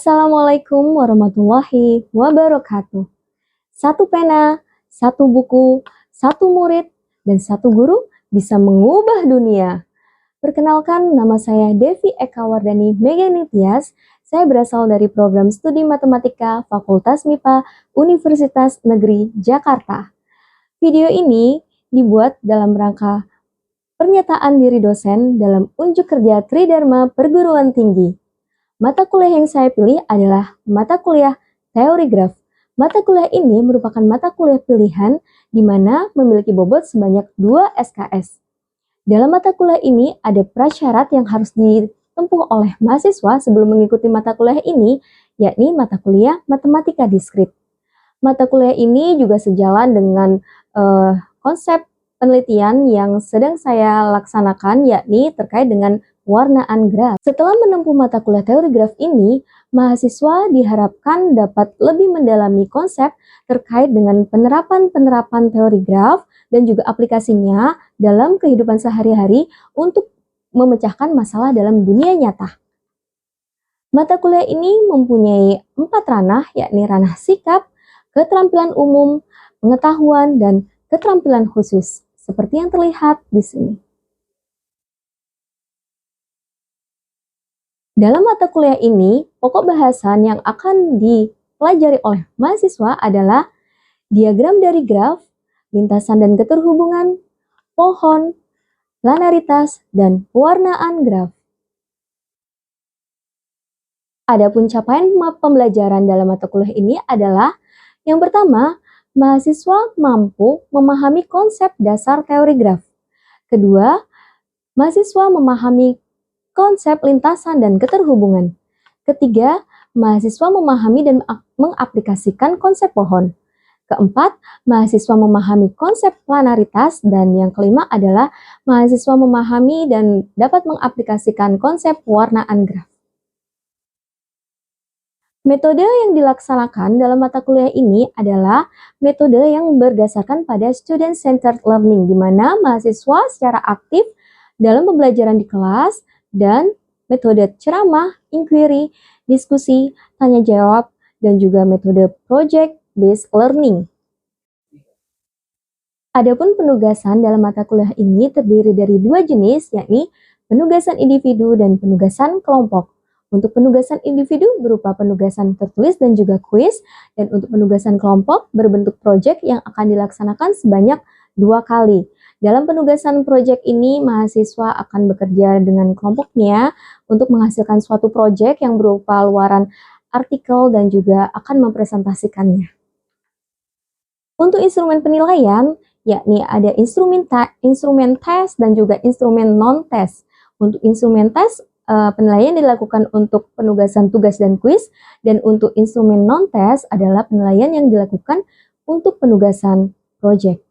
Assalamualaikum warahmatullahi wabarakatuh. Satu pena, satu buku, satu murid, dan satu guru bisa mengubah dunia. Perkenalkan, nama saya Devi Eka Wardani Meganitias. Saya berasal dari program studi matematika Fakultas MIPA Universitas Negeri Jakarta. Video ini dibuat dalam rangka pernyataan diri dosen dalam unjuk kerja Tridharma Perguruan Tinggi. Mata kuliah yang saya pilih adalah mata kuliah teori graf. Mata kuliah ini merupakan mata kuliah pilihan di mana memiliki bobot sebanyak 2 SKS. Dalam mata kuliah ini ada prasyarat yang harus ditempuh oleh mahasiswa sebelum mengikuti mata kuliah ini, yakni mata kuliah matematika diskrit. Mata kuliah ini juga sejalan dengan konsep penelitian yang sedang saya laksanakan, yakni terkait dengan warnaan graf. Setelah menempuh mata kuliah teori graf ini, mahasiswa diharapkan dapat lebih mendalami konsep terkait dengan penerapan teori graf dan juga aplikasinya dalam kehidupan sehari-hari untuk memecahkan masalah dalam dunia nyata. Mata kuliah ini mempunyai 4 ranah, yakni ranah sikap, keterampilan umum, pengetahuan, dan keterampilan khusus, seperti yang terlihat di sini. Dalam mata kuliah ini, pokok bahasan yang akan dipelajari oleh mahasiswa adalah diagram dari graf, lintasan dan keterhubungan, pohon, planaritas, dan pewarnaan graf. Adapun capaian pembelajaran dalam mata kuliah ini adalah yang pertama, mahasiswa mampu memahami konsep dasar teori graf. Kedua, mahasiswa memahami konsep lintasan dan keterhubungan. Ketiga, mahasiswa memahami dan mengaplikasikan konsep pohon. Keempat, mahasiswa memahami konsep planaritas. Dan yang kelima adalah mahasiswa memahami dan dapat mengaplikasikan konsep pewarnaan graf. Metode yang dilaksanakan dalam mata kuliah ini adalah metode yang berdasarkan pada student-centered learning, di mana mahasiswa secara aktif dalam pembelajaran di kelas, dan metode ceramah, inquiry, diskusi, tanya jawab, dan juga metode project-based learning. Adapun penugasan dalam mata kuliah ini terdiri dari 2 jenis, yakni penugasan individu dan penugasan kelompok. Untuk penugasan individu berupa penugasan tertulis dan juga kuis, dan untuk penugasan kelompok berbentuk project yang akan dilaksanakan sebanyak 2 kali. Dalam penugasan proyek ini, mahasiswa akan bekerja dengan kelompoknya untuk menghasilkan suatu proyek yang berupa luaran artikel dan juga akan mempresentasikannya. Untuk instrumen penilaian, yakni ada instrumen tes dan juga instrumen non-tes. Untuk instrumen tes, penilaian dilakukan untuk penugasan tugas dan kuis, dan untuk instrumen non-tes adalah penilaian yang dilakukan untuk penugasan proyek.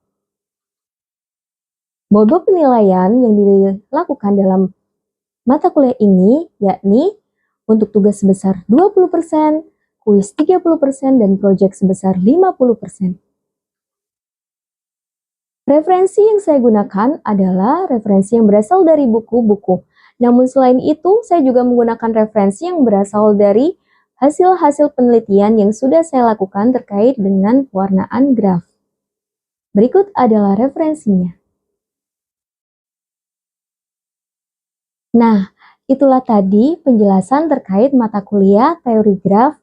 Bobot penilaian yang dilakukan dalam mata kuliah ini yakni untuk tugas sebesar 20%, kuis 30%, dan proyek sebesar 50%. Referensi yang saya gunakan adalah referensi yang berasal dari buku-buku. Namun selain itu, saya juga menggunakan referensi yang berasal dari hasil-hasil penelitian yang sudah saya lakukan terkait dengan pewarnaan graf. Berikut adalah referensinya. Nah, itulah tadi penjelasan terkait mata kuliah teori graf,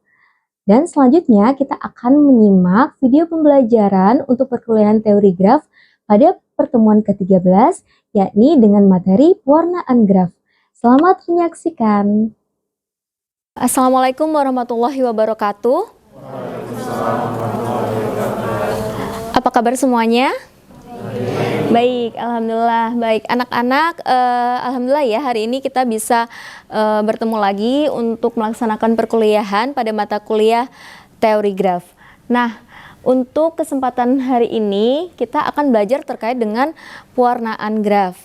dan selanjutnya kita akan menyimak video pembelajaran untuk perkuliahan teori graf pada pertemuan ke-13, yakni dengan materi pewarnaan graf. Selamat menyaksikan. Assalamualaikum warahmatullahi wabarakatuh. Apa kabar semuanya? Baik, alhamdulillah. Baik, anak-anak, alhamdulillah ya, hari ini kita bisa bertemu lagi untuk melaksanakan perkuliahan pada mata kuliah teori graf. Nah, untuk kesempatan hari ini kita akan belajar terkait dengan pewarnaan graf.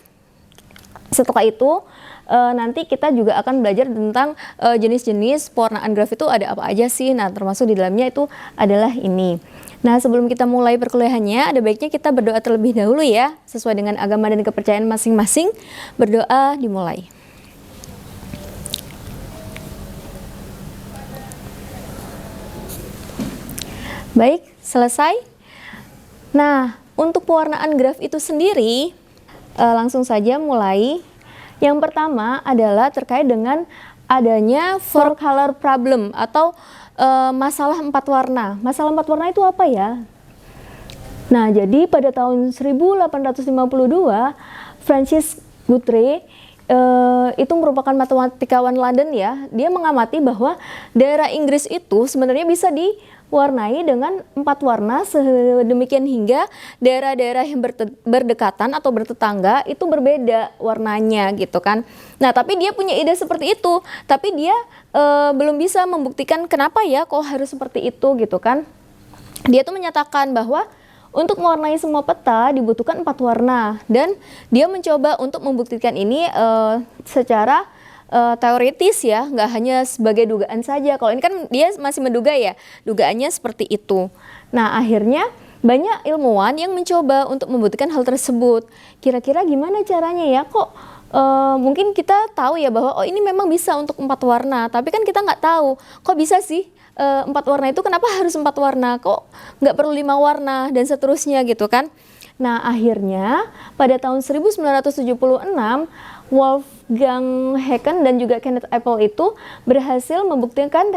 Setelah itu nanti kita juga akan belajar tentang jenis-jenis pewarnaan graf itu ada apa aja sih. Nah, termasuk di dalamnya itu adalah ini. Nah, sebelum kita mulai perkuliahannya, ada baiknya kita berdoa terlebih dahulu ya, sesuai dengan agama dan kepercayaan masing-masing. Berdoa dimulai. Baik, selesai. Nah, untuk pewarnaan graf itu sendiri, langsung saja mulai. Yang pertama adalah terkait dengan adanya four color problem atau masalah 4 warna. Masalah 4 warna itu apa ya? Nah, jadi pada tahun 1852, Francis Guthrie itu merupakan matematikawan London ya. Dia mengamati bahwa daerah Inggris itu sebenarnya bisa diwarnai dengan 4 warna sedemikian hingga daerah-daerah yang berdekatan atau bertetangga itu berbeda warnanya gitu kan. Nah, tapi dia punya ide seperti itu, tapi dia belum bisa membuktikan kenapa ya kok harus seperti itu gitu kan. Dia tuh menyatakan bahwa untuk mewarnai semua peta dibutuhkan 4 warna, dan dia mencoba untuk membuktikan ini secara teoritis ya, nggak hanya sebagai dugaan saja. Kalau ini kan dia masih menduga ya, dugaannya seperti itu. Nah, akhirnya banyak ilmuwan yang mencoba untuk membuktikan hal tersebut. Kira-kira gimana caranya ya? Kok mungkin kita tahu ya bahwa ini memang bisa untuk 4 warna, tapi kan kita nggak tahu kok bisa sih 4 warna itu, kenapa harus 4 warna, kok nggak perlu 5 warna dan seterusnya gitu kan. Nah, akhirnya pada tahun 1976 Wolfgang Haken dan juga Kenneth Apple itu berhasil membuktikan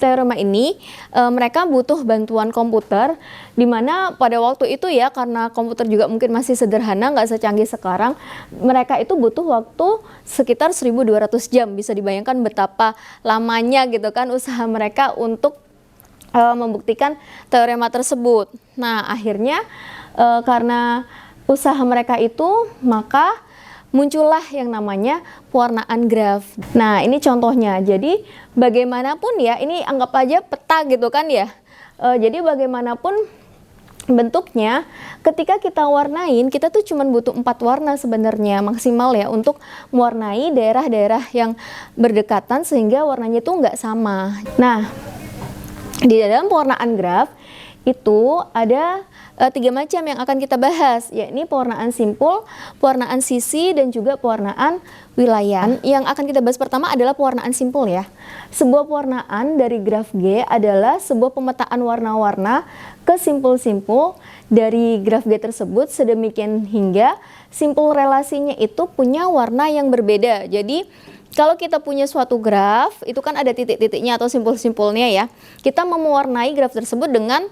teorema ini. Mereka butuh bantuan komputer, di mana pada waktu itu ya, karena komputer juga mungkin masih sederhana, nggak secanggih sekarang, mereka itu butuh waktu sekitar 1200 jam. Bisa dibayangkan betapa lamanya gitu kan usaha mereka untuk membuktikan teorema tersebut. Nah, akhirnya karena usaha mereka itu, maka muncullah yang namanya pewarnaan graf. Nah, ini contohnya. Jadi bagaimanapun ya, ini anggap aja peta gitu kan ya. Jadi bagaimanapun bentuknya, ketika kita warnain, kita tuh cuma butuh 4 warna sebenarnya maksimal ya untuk mewarnai daerah-daerah yang berdekatan sehingga warnanya tuh nggak sama. Nah, di dalam pewarnaan graf itu ada 3 macam yang akan kita bahas, yakni pewarnaan simpul, pewarnaan sisi, dan juga pewarnaan wilayah. Yang akan kita bahas pertama adalah pewarnaan simpul ya. Sebuah pewarnaan dari graf G adalah sebuah pemetaan warna-warna ke simpul-simpul dari graf G tersebut sedemikian hingga simpul relasinya itu punya warna yang berbeda. Jadi kalau kita punya suatu graf, itu kan ada titik-titiknya atau simpul-simpulnya ya. Kita mewarnai graf tersebut dengan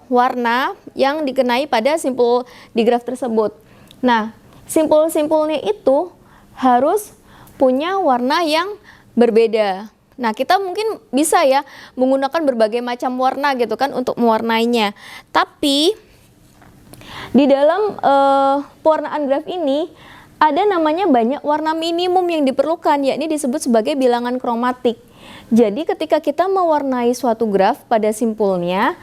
warna yang dikenai pada simpul di graf tersebut. Nah, simpul-simpulnya itu harus punya warna yang berbeda. Nah, kita mungkin bisa ya menggunakan berbagai macam warna gitu kan untuk mewarnainya. Tapi di dalam pewarnaan graf ini ada namanya banyak warna minimum yang diperlukan, yakni disebut sebagai bilangan kromatik. Jadi ketika kita mewarnai suatu graf pada simpulnya,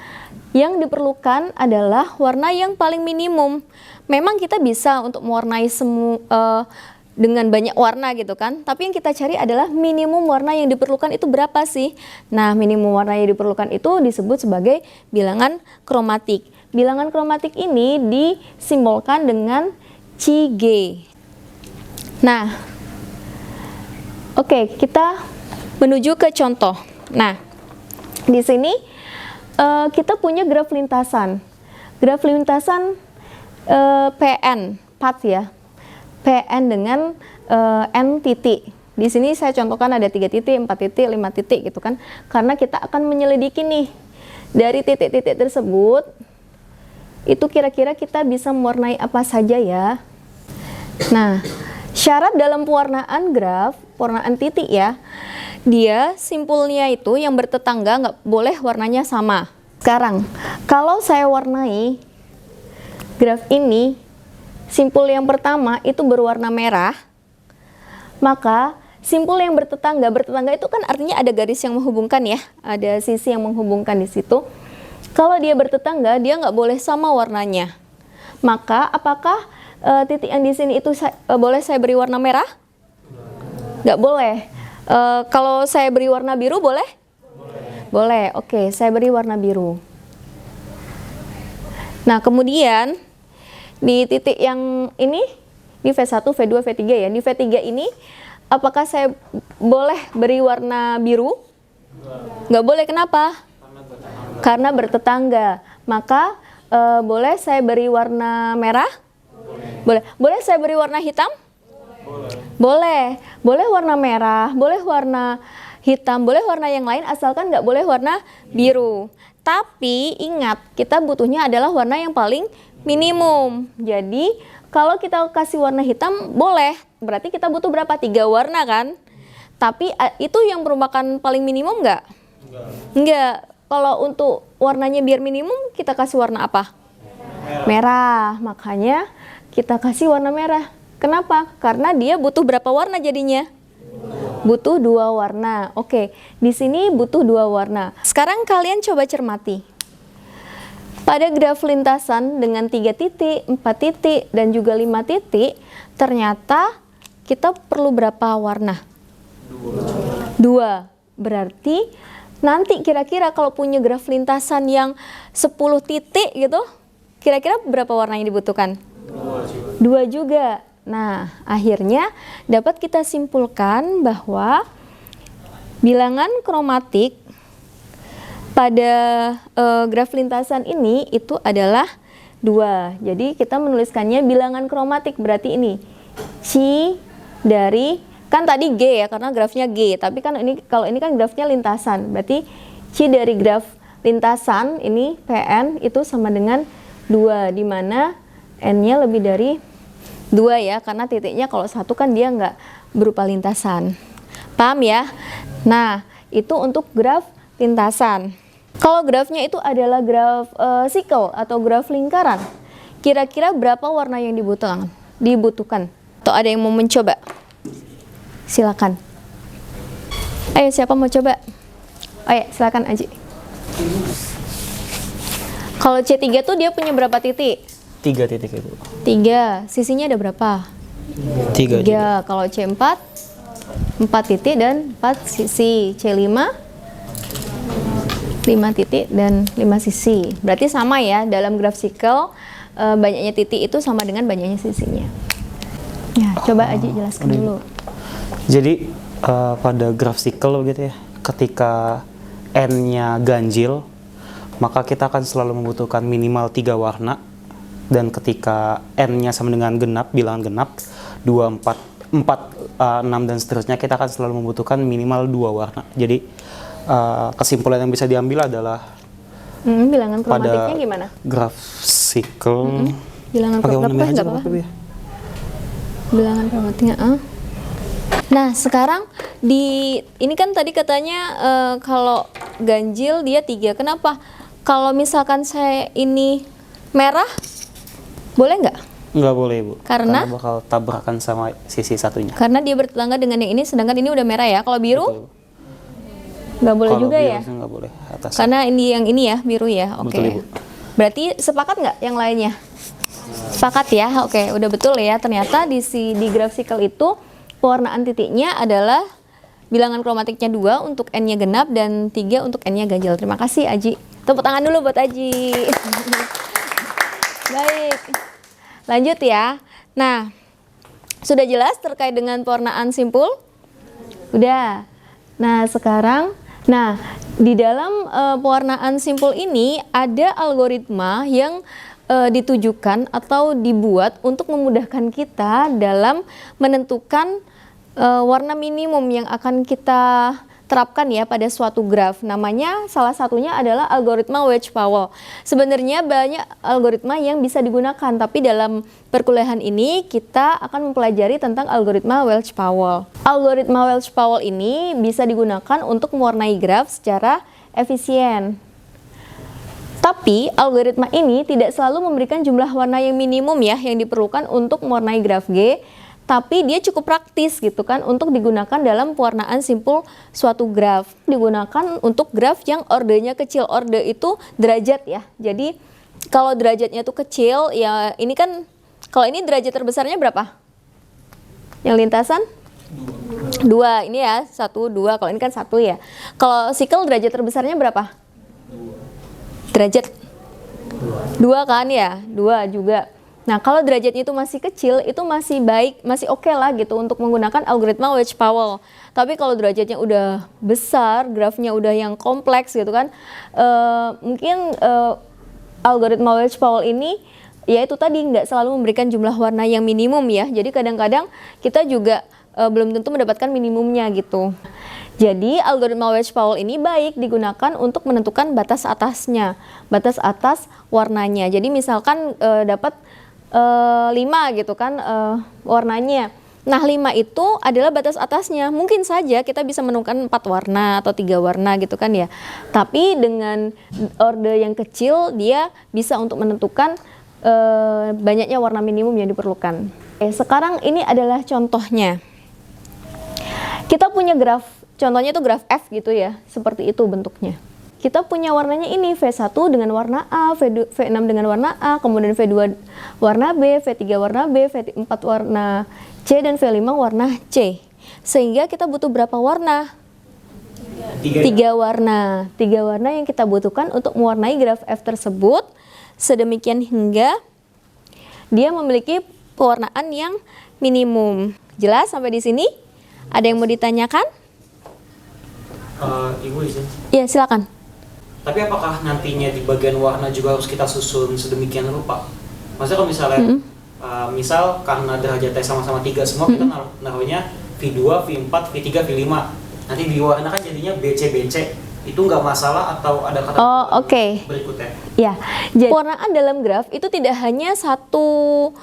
yang diperlukan adalah warna yang paling minimum. Memang kita bisa untuk mewarnai dengan banyak warna gitu kan, tapi yang kita cari adalah minimum warna yang diperlukan itu berapa sih? Nah, minimum warna yang diperlukan itu disebut sebagai bilangan kromatik. Bilangan kromatik ini disimbolkan dengan Cg. Nah, oke, kita menuju ke contoh. Nah, di sini kita punya graf lintasan. Graf lintasan PN, path ya. PN dengan N titik. Di sini saya contohkan ada 3 titik, 4 titik, 5 titik gitu kan. Karena kita akan menyelidiki nih dari titik-titik tersebut, itu kira-kira kita bisa mewarnai apa saja ya. Nah, syarat dalam pewarnaan graf, pewarnaan titik ya, dia simpulnya itu yang bertetangga nggak boleh warnanya sama. Sekarang, kalau saya warnai graf ini, simpul yang pertama itu berwarna merah, maka simpul yang bertetangga itu kan artinya ada garis yang menghubungkan ya, ada sisi yang menghubungkan di situ. Kalau dia bertetangga, dia nggak boleh sama warnanya. Maka apakah titik yang di sini itu boleh saya beri warna merah? Nggak boleh. Kalau saya beri warna biru boleh? Boleh. Oke, saya beri warna biru. Nah, kemudian di titik yang ini, di V1, V2, V3 ya. Di V3 ini, apakah saya boleh beri warna biru? Nggak boleh, kenapa? Karena bertetangga. Maka boleh saya beri warna merah? Boleh. Boleh saya beri warna hitam? Boleh. Boleh warna merah, boleh warna hitam, boleh warna yang lain asalkan nggak boleh warna biru. Tapi ingat, kita butuhnya adalah warna yang paling minimum. Jadi kalau kita kasih warna hitam boleh, berarti kita butuh berapa? 3 warna kan? Tapi itu yang merupakan paling minimum nggak? Enggak. Kalau untuk warnanya biar minimum, kita kasih warna apa? Merah. Makanya kita kasih warna merah. Kenapa? Karena dia butuh berapa warna jadinya? Butuh 2 warna. Oke, di sini butuh 2 warna. Sekarang kalian coba cermati. Pada graf lintasan dengan 3 titik, 4 titik, dan juga 5 titik, ternyata kita perlu berapa warna? 2. Berarti nanti kira-kira kalau punya graf lintasan yang 10 titik gitu, kira-kira berapa warna yang dibutuhkan? 2 juga. Nah, akhirnya dapat kita simpulkan bahwa bilangan kromatik pada graf lintasan ini itu adalah 2. Jadi kita menuliskannya bilangan kromatik, berarti ini C dari, kan tadi G ya karena grafnya G, tapi kan ini kalau ini kan grafnya lintasan, berarti C dari graf lintasan ini PN itu sama dengan 2, di mana N-nya lebih dari 2 ya, karena titiknya kalau 1 kan dia nggak berupa lintasan. Paham ya? Nah, itu untuk graf lintasan. Kalau grafnya itu adalah graf sikel atau graf lingkaran, kira-kira berapa warna yang dibutuhkan? Atau ada yang mau mencoba? Silakan. Ayo, siapa mau coba? Ayo, silakan Aji. Kalau C3 tuh dia punya berapa titik? 3 titik Ibu. 3. Sisinya ada berapa? 3. Kalau C4 4 titik dan 4 sisi. C5 5 titik dan 5 sisi. Berarti sama ya, dalam graf sikel banyaknya titik itu sama dengan banyaknya sisinya. Ya, coba Aji jelaskan dulu. Jadi pada graf sikel begitu ya, ketika N-nya ganjil, maka kita akan selalu membutuhkan minimal 3 warna. Dan ketika N-nya sama dengan genap, bilangan genap, 2, 4, 6, dan seterusnya, kita akan selalu membutuhkan minimal 2 warna. Jadi kesimpulan yang bisa diambil adalah bilangan kromatiknya pada gimana? Graf sikel, Bilangan pakai warna merah aja apa? apa-apa ya? Bilangan kromatiknya Nah, sekarang ini kan tadi katanya kalau ganjil dia 3. Kenapa? Kalau misalkan saya ini merah, boleh nggak? Nggak boleh, Bu. Karena bakal tabrakan sama sisi satunya. Karena dia bertetangga dengan yang ini, sedangkan ini udah merah ya. Kalau biru, Betul. nggak boleh Kalau juga biru ya? Nggak boleh. Atas. Karena yang ini ya, biru ya. Oke. Betul, Ibu. Berarti sepakat nggak yang lainnya? Sepakat ya? Oke, udah betul ya. Ternyata di graf sikel itu, pewarnaan titiknya adalah bilangan kromatiknya 2 untuk N-nya genap dan 3 untuk N-nya ganjil. Terima kasih Aji. Tepuk tangan dulu buat Aji. Baik, lanjut ya. Nah, sudah jelas terkait dengan pewarnaan simpul? Udah. Nah, sekarang, di dalam pewarnaan simpul ini ada algoritma yang ditujukan atau dibuat untuk memudahkan kita dalam menentukan warna minimum yang akan kita terapkan ya pada suatu graf. Namanya salah satunya adalah algoritma Wedge-Powell. Sebenarnya banyak algoritma yang bisa digunakan, tapi dalam perkuliahan ini kita akan mempelajari tentang algoritma Wedge-Powell. Algoritma Wedge-Powell ini bisa digunakan untuk mewarnai graf secara efisien. Tapi algoritma ini tidak selalu memberikan jumlah warna yang minimum ya yang diperlukan untuk mewarnai graf G. Tapi dia cukup praktis gitu kan untuk digunakan dalam pewarnaan simpul suatu graf. Digunakan untuk graf yang ordenya kecil. Orde itu derajat ya. Jadi kalau derajatnya itu kecil ya ini kan, kalau ini derajat terbesarnya berapa? Yang lintasan? 2. Ini ya 1, 2. Kalau ini kan 1 ya. Kalau sikel derajat terbesarnya berapa? Derajat 2 kan ya? 2 juga. Nah, kalau derajatnya itu masih kecil, itu masih baik, masih oke lah gitu untuk menggunakan algoritma Wedge-Powell. Tapi kalau derajatnya udah besar, grafnya udah yang kompleks gitu kan, mungkin algoritma Wedge-Powell ini, ya itu tadi nggak selalu memberikan jumlah warna yang minimum ya. Jadi kadang-kadang kita juga belum tentu mendapatkan minimumnya gitu. Jadi algoritma Wedge-Powell ini baik digunakan untuk menentukan batas atasnya, batas atas warnanya. Jadi misalkan dapat 5 gitu kan warnanya. Nah 5 itu adalah batas atasnya. Mungkin saja kita bisa menemukan 4 warna atau 3 warna gitu kan ya. Tapi dengan order yang kecil dia bisa untuk menentukan banyaknya warna minimum yang diperlukan. Sekarang ini adalah contohnya. Kita punya graf, contohnya itu graf F gitu ya. Seperti itu bentuknya. Kita punya warnanya ini V1 dengan warna A, V6 dengan warna A, kemudian V2 warna B, V3 warna B, V4 warna C, dan V5 warna C. Sehingga kita butuh berapa warna? 3 warna. 3 warna yang kita butuhkan untuk mewarnai graf F tersebut, sedemikian hingga dia memiliki pewarnaan yang minimum. Jelas sampai di sini? Ada yang mau ditanyakan? Ibu izin. Ya, silakan. Tapi apakah nantinya di bagian warna juga harus kita susun sedemikian rupa? Maksudnya kalau misalnya, misal karena derajatnya sama-sama 3 semua, kita naruhnya V2, V4, V3, V5. Nanti di warna kan jadinya BC, BC. Itu nggak masalah atau ada kata berikutnya? Ya, jadi warnaan dalam graf itu tidak hanya satu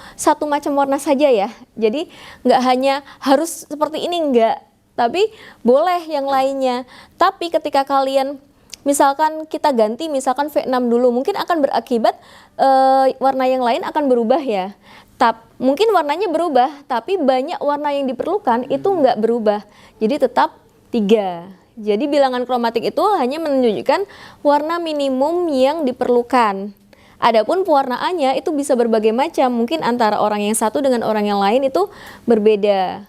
macam warna saja ya. Jadi nggak hanya harus seperti ini, enggak. Tapi boleh yang lainnya. Tapi ketika kalian misalkan kita ganti, misalkan V6 dulu, mungkin akan berakibat warna yang lain akan berubah ya. Mungkin warnanya berubah, tapi banyak warna yang diperlukan itu nggak berubah. Jadi tetap 3. Jadi bilangan kromatik itu hanya menunjukkan warna minimum yang diperlukan. Adapun pewarnaannya itu bisa berbagai macam, mungkin antara orang yang satu dengan orang yang lain itu berbeda.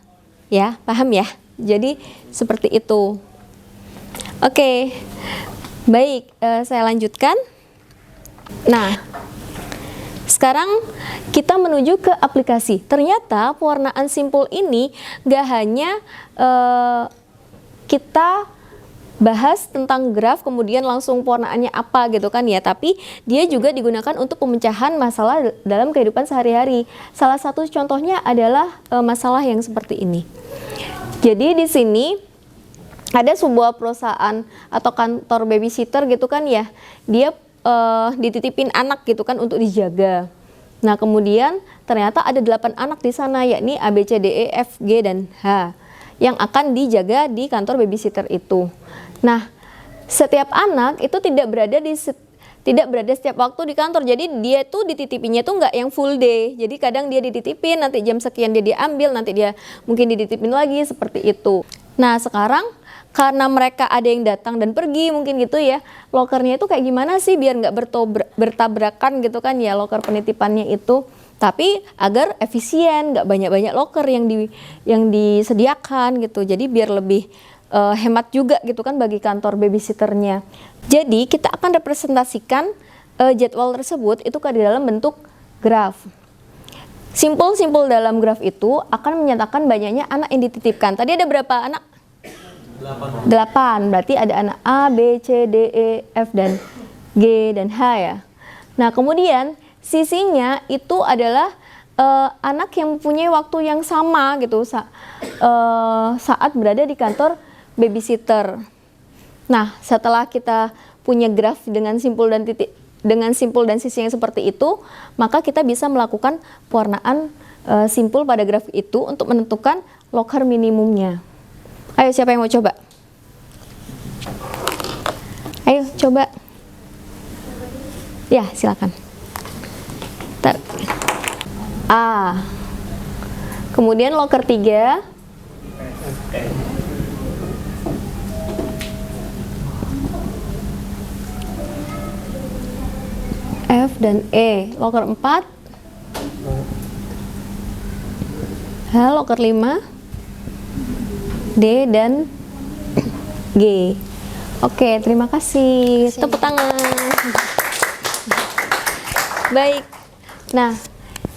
Ya, paham ya? Jadi seperti itu. Oke. Baik, saya lanjutkan. Nah, sekarang kita menuju ke aplikasi. Ternyata pewarnaan simpul ini gak hanya kita bahas tentang graf kemudian langsung pewarnaannya apa gitu kan ya, tapi dia juga digunakan untuk pemecahan masalah dalam kehidupan sehari-hari. Salah satu contohnya adalah masalah yang seperti ini. Jadi di sini ada sebuah perusahaan atau kantor babysitter gitu kan ya, dia dititipin anak gitu kan untuk dijaga. Nah kemudian ternyata ada 8 anak di sana, yakni A, B, C, D, E, F, G, dan H yang akan dijaga di kantor babysitter itu. Nah setiap anak itu tidak berada setiap waktu di kantor, jadi dia tuh dititipinnya tuh nggak yang full day. Jadi kadang dia dititipin, nanti jam sekian dia diambil, nanti dia mungkin dititipin lagi, seperti itu. Nah sekarang karena mereka ada yang datang dan pergi mungkin gitu ya, lokernya itu kayak gimana sih biar nggak bertabrakan gitu kan ya loker penitipannya itu, tapi agar efisien, nggak banyak-banyak loker yang disediakan gitu, jadi biar lebih hemat juga gitu kan bagi kantor babysitternya. Jadi kita akan representasikan jadwal tersebut itu di dalam bentuk graf. Simpul-simpul dalam graf itu akan menyatakan banyaknya anak yang dititipkan. Tadi ada berapa anak? 8. Berarti ada anak A, B, C, D, E, F, dan G, dan H ya. Nah kemudian sisinya itu adalah anak yang mempunyai waktu yang sama gitu saat berada di kantor babysitter. Nah setelah kita punya graf dengan simpul dan sisi yang seperti itu, maka kita bisa melakukan pewarnaan simpul pada graf itu untuk menentukan loker minimumnya. Ayo siapa yang mau coba? Ayo coba. Ya silakan. A. Kemudian loker 3. F dan E. Loker 4. H. Loker 5. D dan G. Oke, terima kasih. Tepuk tangan. Baik. Nah,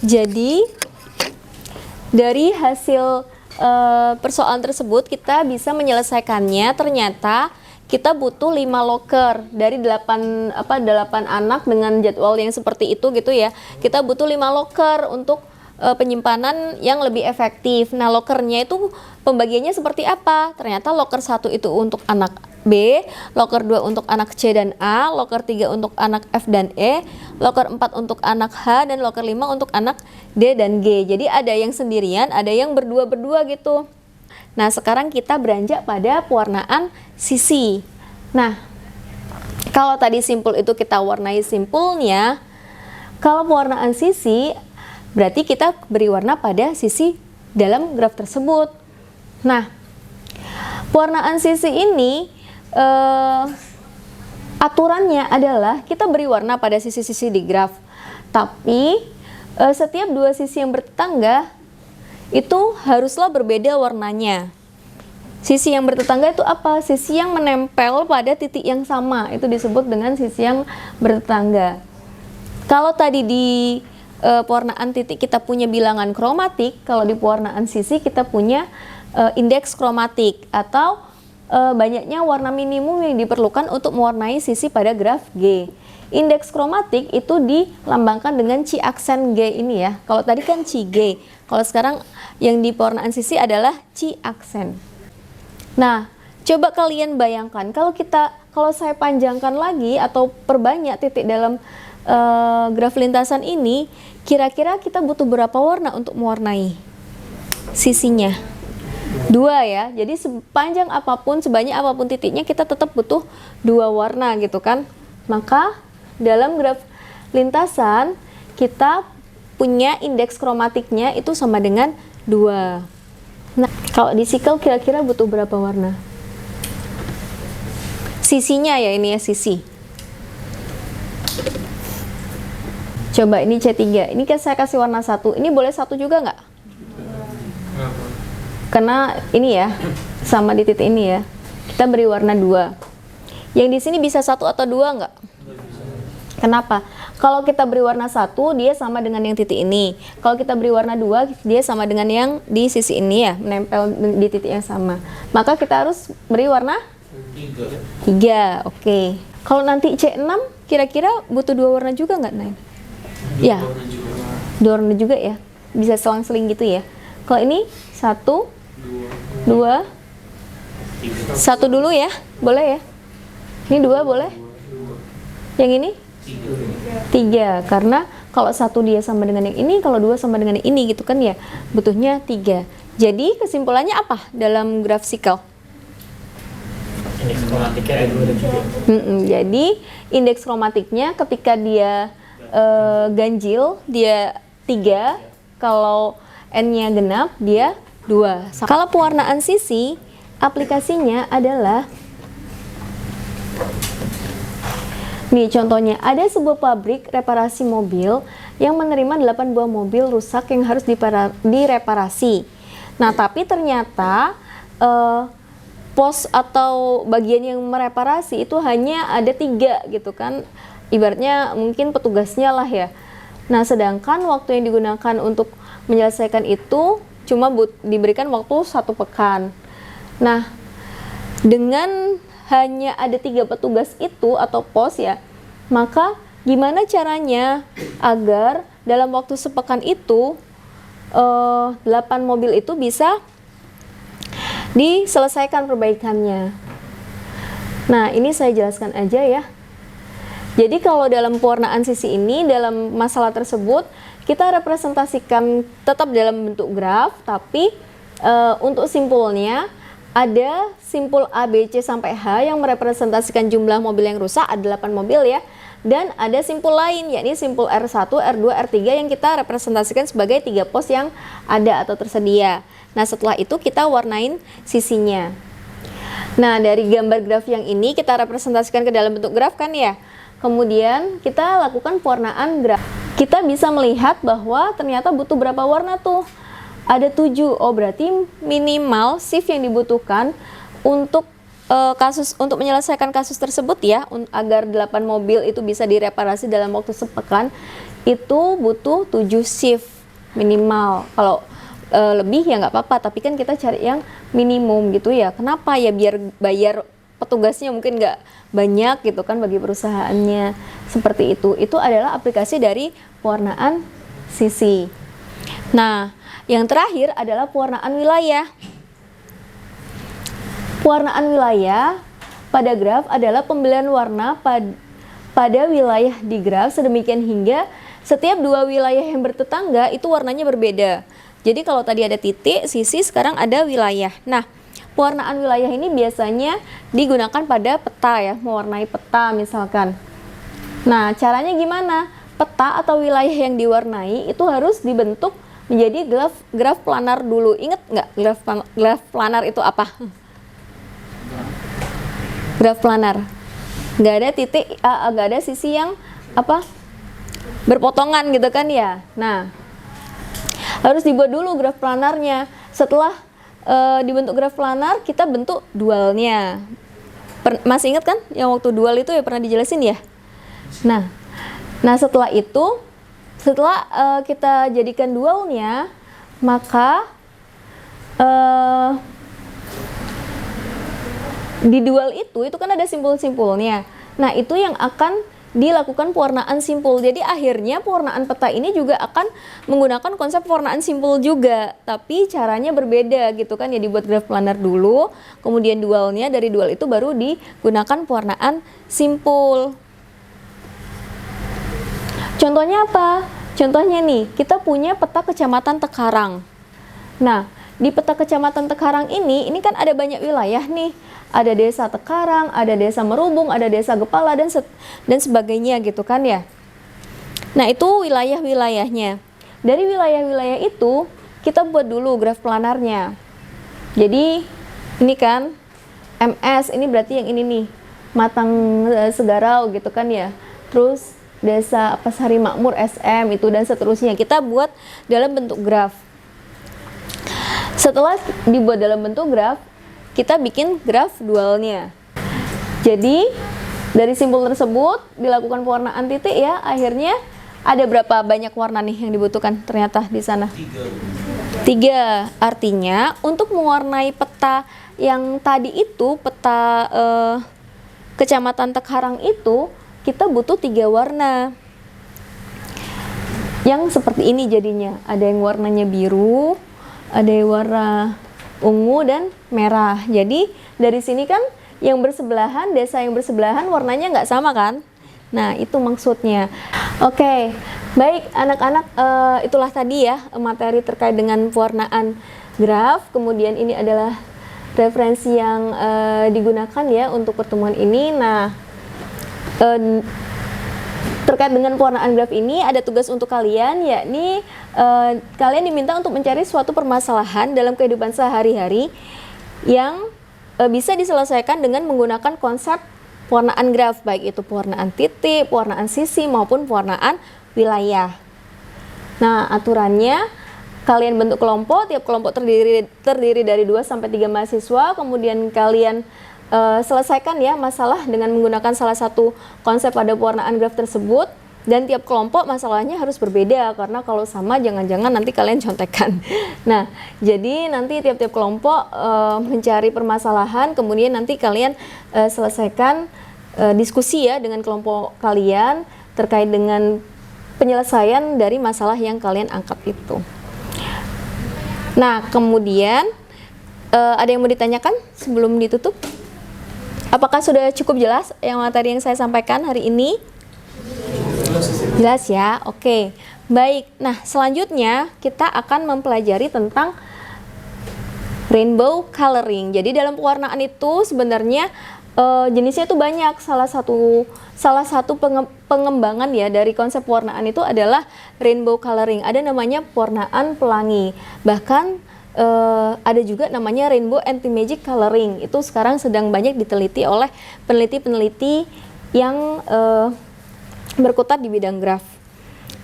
Jadi dari hasil persoalan tersebut kita bisa menyelesaikannya. Ternyata kita butuh 5 loker dari 8 anak dengan jadwal yang seperti itu gitu ya. Kita butuh 5 loker untuk penyimpanan yang lebih efektif. Nah, lokernya itu pembagiannya seperti apa? Ternyata loker 1 itu untuk anak B, loker 2 untuk anak C dan A, loker 3 untuk anak F dan E, loker 4 untuk anak H, dan loker 5 untuk anak D dan G. Jadi ada yang sendirian, ada yang berdua-berdua gitu. Nah, sekarang kita beranjak pada pewarnaan sisi. Nah, kalau tadi simpul itu kita warnai simpulnya, kalau pewarnaan sisi berarti kita beri warna pada sisi dalam graf tersebut. Nah, pewarnaan sisi ini aturannya adalah kita beri warna pada sisi-sisi di graf. Tapi setiap dua sisi yang bertetangga itu haruslah berbeda warnanya. Sisi yang bertetangga itu apa? Sisi yang menempel pada titik yang sama, itu disebut dengan sisi yang bertetangga. Kalau tadi di pewarnaan titik kita punya bilangan kromatik, kalau di pewarnaan sisi kita punya indeks kromatik, atau banyaknya warna minimum yang diperlukan untuk mewarnai sisi pada graf G. Indeks kromatik itu dilambangkan dengan ci aksen G ini ya. Kalau tadi kan ci G, kalau sekarang yang di pewarnaan sisi adalah ci aksen. Nah, coba kalian bayangkan kalau saya panjangkan lagi atau perbanyak titik dalam graf lintasan ini, kira-kira kita butuh berapa warna untuk mewarnai sisinya? 2 ya. Jadi sepanjang apapun, sebanyak apapun titiknya, kita tetap butuh 2 warna gitu kan. Maka dalam graf lintasan kita punya indeks kromatiknya itu sama dengan 2. Nah, kalau di sikel kira-kira butuh berapa warna? Sisinya ya, ini ya sisi. Coba ini C3, ini saya kasih warna 1, ini boleh 1 juga nggak? Karena ini ya, sama di titik ini ya, kita beri warna 2. Yang di sini bisa 1 atau 2 nggak? Kenapa? Kalau kita beri warna 1, dia sama dengan yang titik ini. Kalau kita beri warna 2, dia sama dengan yang di sisi ini ya, menempel di titik yang sama. Maka kita harus beri warna 3, oke. Kalau nanti C6, kira-kira butuh 2 warna juga nggak, Nain? Ya, 2 warna juga ya, bisa selang-seling gitu ya. Kalau ini 1, 2, 1 dulu ya, boleh ya. Ini 2 boleh. Yang ini 3, karena kalau 1 dia sama dengan yang ini, kalau 2 sama dengan yang ini gitu kan ya, butuhnya 3. Jadi kesimpulannya apa dalam graf sikel? Indeks kromatiknya ada 2 dan 3. Jadi indeks kromatiknya ketika dia ganjil dia 3, kalau N-nya genap dia 2. Kalau pewarnaan sisi, aplikasinya adalah nih contohnya, ada sebuah pabrik reparasi mobil yang menerima 8 buah mobil rusak yang harus direparasi. Nah, tapi ternyata pos atau bagian yang mereparasi itu hanya ada 3 gitu kan. Ibaratnya mungkin petugasnya lah ya. Nah, sedangkan waktu yang digunakan untuk menyelesaikan itu cuma diberikan waktu 1 pekan. Nah, dengan hanya ada 3 petugas itu atau pos ya, maka gimana caranya agar dalam waktu sepekan itu 8 mobil itu bisa diselesaikan perbaikannya. Nah, ini saya jelaskan aja ya. Jadi kalau dalam pewarnaan sisi ini, dalam masalah tersebut, kita representasikan tetap dalam bentuk graf, tapi untuk simpulnya, ada simpul A, B, C sampai H yang merepresentasikan jumlah mobil yang rusak, ada 8 mobil ya. Dan ada simpul lain, yakni simpul R1, R2, R3 yang kita representasikan sebagai 3 pos yang ada atau tersedia. Nah, setelah itu kita warnain sisinya. Nah, dari gambar graf yang ini kita representasikan ke dalam bentuk graf kan ya. Kemudian kita lakukan pewarnaan graf. Kita bisa melihat bahwa ternyata butuh berapa warna tuh? Ada 7. Oh, berarti minimal shift yang dibutuhkan untuk untuk menyelesaikan kasus tersebut ya, agar 8 mobil itu bisa direparasi dalam waktu sepekan, itu butuh 7 shift. minimal. Kalau lebih ya nggak apa-apa, tapi kan kita cari yang minimum gitu ya. Kenapa ya? Biar bayar petugasnya mungkin nggak banyak gitu kan bagi perusahaannya, seperti itu. Itu adalah aplikasi dari pewarnaan sisi. Nah, yang terakhir adalah pewarnaan wilayah. Pewarnaan wilayah pada graf adalah pembelian warna pada wilayah di graf sedemikian hingga setiap dua wilayah yang bertetangga itu warnanya berbeda. Jadi kalau tadi ada titik, sisi, sekarang ada wilayah. Nah, pewarnaan wilayah ini biasanya digunakan pada peta ya, mewarnai peta misalkan. Nah, caranya gimana? Peta atau wilayah yang diwarnai itu harus dibentuk menjadi graf planar dulu. Ingat nggak graf planar itu apa? Graf planar. Nggak ada titik, nggak ada sisi yang apa? Berpotongan gitu kan ya. Nah, harus dibuat dulu graf planarnya. Setelah dibentuk graf planar, kita bentuk dualnya. Masih ingat kan yang waktu dual itu ya pernah dijelasin ya? Nah setelah itu, setelah kita jadikan dualnya, maka di dual itu kan ada simpul-simpulnya. Nah, itu yang akan dilakukan pewarnaan simpul. Jadi akhirnya pewarnaan peta ini juga akan menggunakan konsep pewarnaan simpul juga, tapi caranya berbeda gitu kan ya. Dibuat graf planar dulu, kemudian dualnya, dari dual itu baru digunakan pewarnaan simpul. Contohnya apa? Contohnya nih, kita punya peta Kecamatan Tekarang. Nah, di peta Kecamatan Tekarang ini kan ada banyak wilayah nih. Ada desa Tekarang, ada desa Merubung, ada desa Gepala, dan sebagainya gitu kan ya. Nah, itu wilayah-wilayahnya. Dari wilayah-wilayah itu, kita buat dulu graf planarnya. Jadi, ini kan MS, ini berarti yang ini nih, Matang Segarau gitu kan ya. Terus desa Sari Makmur SM itu, dan seterusnya. Kita buat dalam bentuk graf. Setelah dibuat dalam bentuk graf, kita bikin graf dualnya. Jadi dari simpul tersebut dilakukan pewarnaan titik ya. Akhirnya ada berapa banyak warna nih yang dibutuhkan ternyata di sana? 3. Artinya untuk mewarnai peta yang tadi itu, peta Kecamatan Tekarang itu, kita butuh 3 warna. Yang seperti ini jadinya. Ada yang warnanya biru, ada yang warna ungu dan merah. Jadi dari sini kan yang bersebelahan, desa yang bersebelahan warnanya nggak sama kan? Nah, itu maksudnya. Oke, baik anak-anak, itulah tadi ya materi terkait dengan pewarnaan graf. Kemudian ini adalah referensi yang digunakan ya untuk pertemuan ini. Nah, terkait dengan pewarnaan graf ini ada tugas untuk kalian, yakni kalian diminta untuk mencari suatu permasalahan dalam kehidupan sehari-hari yang bisa diselesaikan dengan menggunakan konsep pewarnaan graf, baik itu pewarnaan titik, pewarnaan sisi, maupun pewarnaan wilayah. Nah, aturannya kalian bentuk kelompok, tiap kelompok terdiri dari 2-3 mahasiswa, kemudian kalian selesaikan ya masalah dengan menggunakan salah satu konsep pada pewarnaan graf tersebut. Dan tiap kelompok masalahnya harus berbeda, karena kalau sama jangan-jangan nanti kalian contekan. Nah, jadi nanti tiap-tiap kelompok mencari permasalahan, kemudian nanti kalian selesaikan diskusi ya dengan kelompok kalian terkait dengan penyelesaian dari masalah yang kalian angkat itu. Nah, kemudian ada yang mau ditanyakan sebelum ditutup? Apakah sudah cukup jelas yang materi yang saya sampaikan hari ini? Jelas ya? Oke. Baik. Nah, selanjutnya kita akan mempelajari tentang rainbow coloring. Jadi dalam pewarnaan itu sebenarnya jenisnya itu banyak. Salah satu pengembangan ya dari konsep pewarnaan itu adalah rainbow coloring. Ada namanya pewarnaan pelangi. Bahkan ada juga namanya rainbow anti-magic coloring. Itu sekarang sedang banyak diteliti oleh peneliti-peneliti yang berkutat di bidang graf.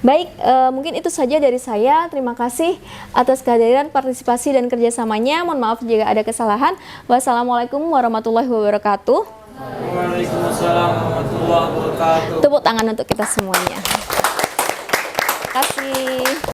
Baik, mungkin itu saja dari saya. Terima kasih atas kehadiran, partisipasi, dan kerjasamanya. Mohon maaf jika ada kesalahan. Wassalamualaikum warahmatullahi wabarakatuh. Waalaikumsalam warahmatullahi wabarakatuh. Tepuk tangan untuk kita semuanya. Terima kasih.